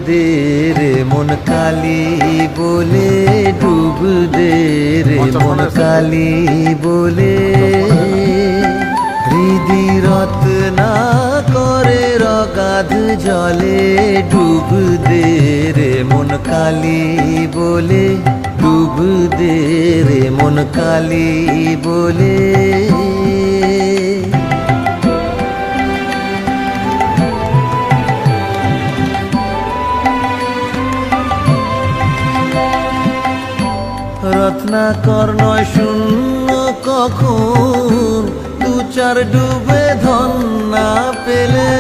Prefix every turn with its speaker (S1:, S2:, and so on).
S1: দে রে মন কালী বলে, ডুব দে রে মন কালী বলে। হৃদি রত্না করে রগাধ জলে, ডুব দে রে মন কালী বলে, ডুব দে রে মন কালী বলে। রত্নাকর নয় শূন্য কখন, দু চার ডুবে ধন না পেলে।